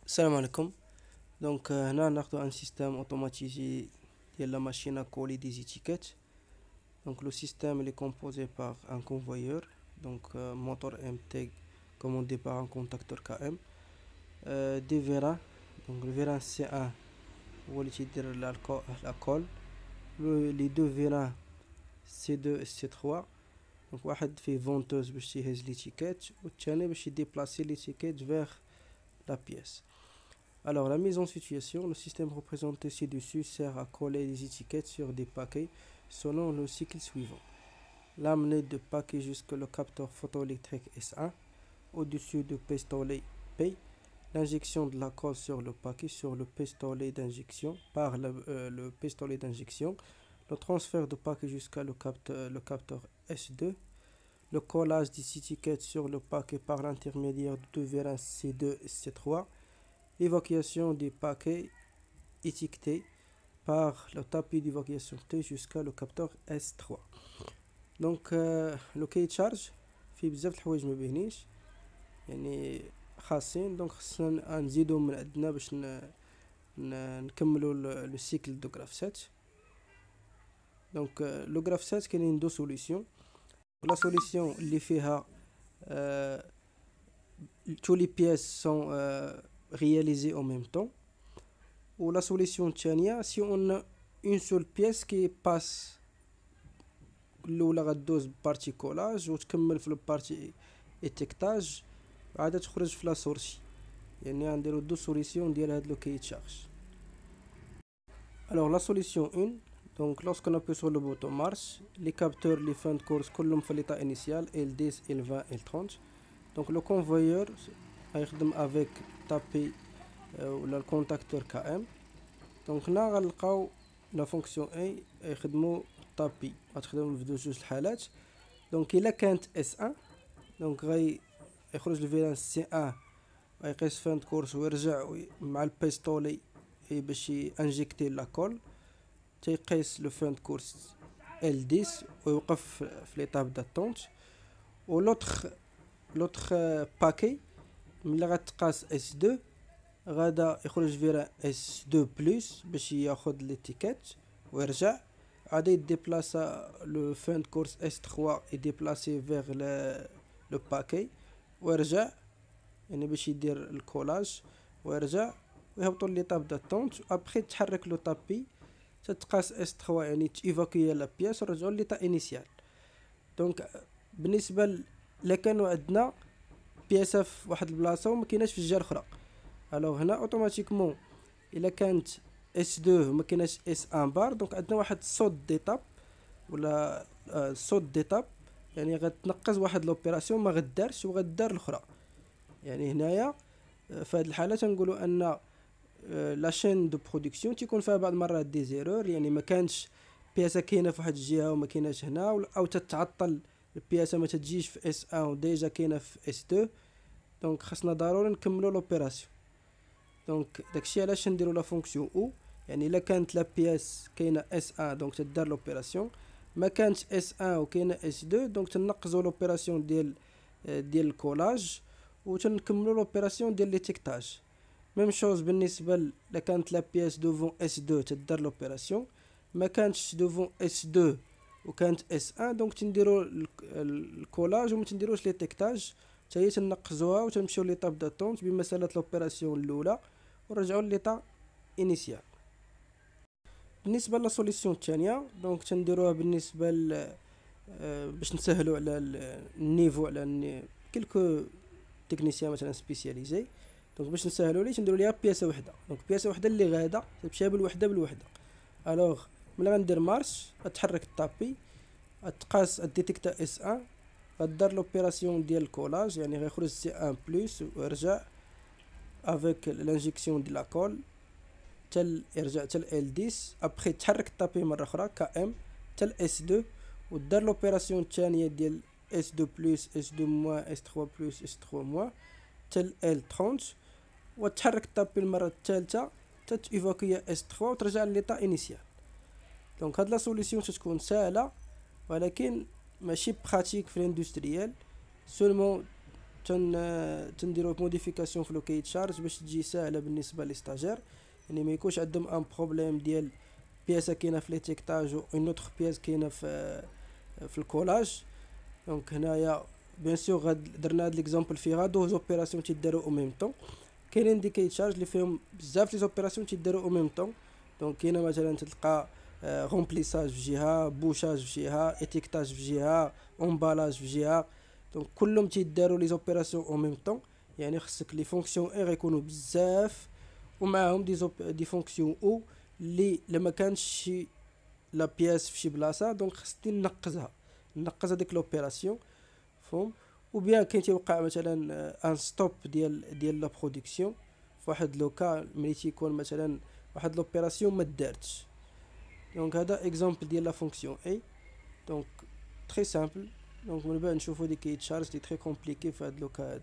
Salam alaikum. Donc, هنا ناخذ un système automatisé de la machine à coller des étiquettes. Donc, le système il est composé par un convoyeur, donc moteur MT commandé par un contacteur KM, des vérins, donc le vérin C1 هو اللي تيدير la colle, les deux vérins C2 et C3. Donc واحد فيه venteuse باش تيهز l'étiquette والثاني باش يديبلاسي l'étiquette vers la pièce. Alors, la mise en situation, le système représenté ci-dessus sert à coller les étiquettes sur des paquets selon le cycle suivant. L'amener de paquet jusqu'à le capteur photoélectrique S1, au-dessus du pistolet P, l'injection de la colle sur le paquet sur le pistolet d'injection par le pistolet d'injection, le transfert de paquet jusqu'à le capteur S2, le collage des étiquettes sur le paquet par l'intermédiaire de deux vérins C2 et C3, l'évacuation des paquets étiquetés par le tapis d'évacuation T jusqu'à le capteur S3. Donc le cahier de charge فيه بزاف د الحوايج ما بينيش يعني خاصين دونك خصنا نزيدو من عندنا باش نكملو لو سيكل دو غرافسات. دونك لو غرافسات كاينين دو سوليسيون. لا سوليسيون اللي فيها tous les pièces sont réalisées en même temps, ou la solution الثانية si on a une seule pièce qui passe الأولى غدوز بارتي كولاج وتكمل في البارتي اتيكتاج عاد تخرج في لا سورسي. يعني غنديرو دو سوليسيون ديال هاد لو كاي تشارج. Alors la solution 1, donc lorsqu'on appuie sur le bouton marche, les capteurs les fins de course كلهم في l'état initial L10 L20 L30. Donc le convoyeur غيخدم avec tapis ولا الكونتاكتور KM. دونك هنا غنلقاو لا فونكسيون اي يخدموا طابي غتخدم في جوج الحالات. دونك الا كانت S1 دونك يخرج الفيران C1 غيقيس فان كورس ويرجع مع البيستولي باش انجيكتي لا كول تيقيس لو فان كورس L10 ويوقف في ليطاب داتونت. و لوتر باكي ملي غتقاس S2 غادا يخرج فيران S2 بلس باش ياخد ليتيكيت ويرجع غادي يديبلاسا لو فان كورس S3 يديبلاسي فيغ لو باكي ويرجع يعني باش يدير الكولاج ويرجع ويهبطوا ليطاب داتونت. ابخي تحرك لو طابي تتقاس S3 يعني تيفاكيا لا بياس ورجعوا ليطا انيسيال. دونك بالنسبه لا كانوا عندنا بياسه في واحد البلاصه وما كايناش في الجهه الاخرى، الوغ هنا اوتوماتيكمون الا كانت S2 وما كايناش S1 بار دونك عندنا واحد صوت ديتاب ولا صوت ديتاب يعني غتنقص واحد لوبيراسيون ما غدارش وغدار الاخرى. يعني هنايا في هذه الحاله تنقولوا ان لا شين دو برودكسيون تيكون فيها بعض المرات دي زيرور، يعني ما كانش بياسه كاينه في واحد الجهه وما كايناش هنا، او تتعطل البياسه ما تجيش في S1 وديجا كاينه في S2. دونك خاصنا ضروري نكملوا لوبيراسيون. دونك داكشي علاش نديروا لا فونكسيون او، يعني الا كانت لا بياس كاينه S1 دونك تدار لوبيراسيون، ما كانتش S1 وكاينه S2 دونك تنقزوا لوبيراسيون ديال الكولاج وتنكملوا لوبيراسيون ديال ليتيكتاج. ميم شوز بالنسبه لا كانت لا بياس دوفون S2 تدار لوبيراسيون، ما كانتش دوفون S2 وكانت S1 دونك تنديروا الكولاج وما تنديروش ليتيكتاج، حتى هي تنقزوها وتمشيو ليطاب داتونت بمساله لوبيراسيون الاولى ونرجعوا ليطا انيسيال. بالنسبه لا سوليسيون الثانيه دونك تنديروها بالنسبه باش نسهلوا على النيفو على كلكو تكنيسيان مثلا سبيسياليزي. دونك باش نسهلوا ليه تنديروا ليها بياسه وحده، دونك بياسه وحده اللي غاده تمشي بالوحده. الوغ ملي غندير مارش غتحرك الطابي غتقاس الديتيكتا S1 غدار لوبيراسيون ديال الكولاج يعني غيخرج C1 بلس ويرجع افيك لانجيكسيون ديال لا كول تل يرجع تل L10. ابخي تحرك الطابي مره اخرى KM تل S2 ودار لوبيراسيون الثانيه ديال S2 بلس S2 موان S3 بلس S3 موان تل L30 وتحرك الطابي المره الثالثه تيفاكيا S3 وترجع لليطا انيسيال. دونك هاد لا سوليسيون تكون ساهله ولكن ماشي براتيك في الاندستريال، سولمون تنديرو موديفيكاسيون في لو كاي تشارج باش تجي ساهله بالنسبه لي ستاجير، يعني ما يكونش عندهم ان بروبليم ديال بياسه كاينه في ليتيكتاج و اون اوتر بياس كاينه في الكولاج. دونك هنايا بيان سور درنا هاد ليكزامبل فيه غادو زوبيراسيون تيدارو او ميم طون. كاينين دي كاي تشارج اللي فيهم بزاف لي زوبيراسيون تيدارو او ميم طون. دونك كاينه مثلا تلقى رومبليساج في جهه، بوشاج في جهه، اتيكتاج في جهه، امبالاج في جهه. دونك كلهم تيداروا لي زوبيراسيون او ميم طون، يعني خصك لي فونكسيون اير يكونوا بزاف ومعاهم دي فونكسيون او اللي لما كانش شي لا بياس في شي بلاصه دونك خصني نقز هذيك لوبيراسيون فهم. او بيان كاين تيوقع مثلا ان ستوب ديال لا برودكسيون فواحد لوكا ملي تيكون مثلا واحد لوبيراسيون ما دارتش. دونك هذا اكزامبل ديال لا فونكسيون اي. دونك تري سامبل. دونك من بعد نشوفو دي كي تشارج دي تري كومبليكي في هاد لوكا هذا.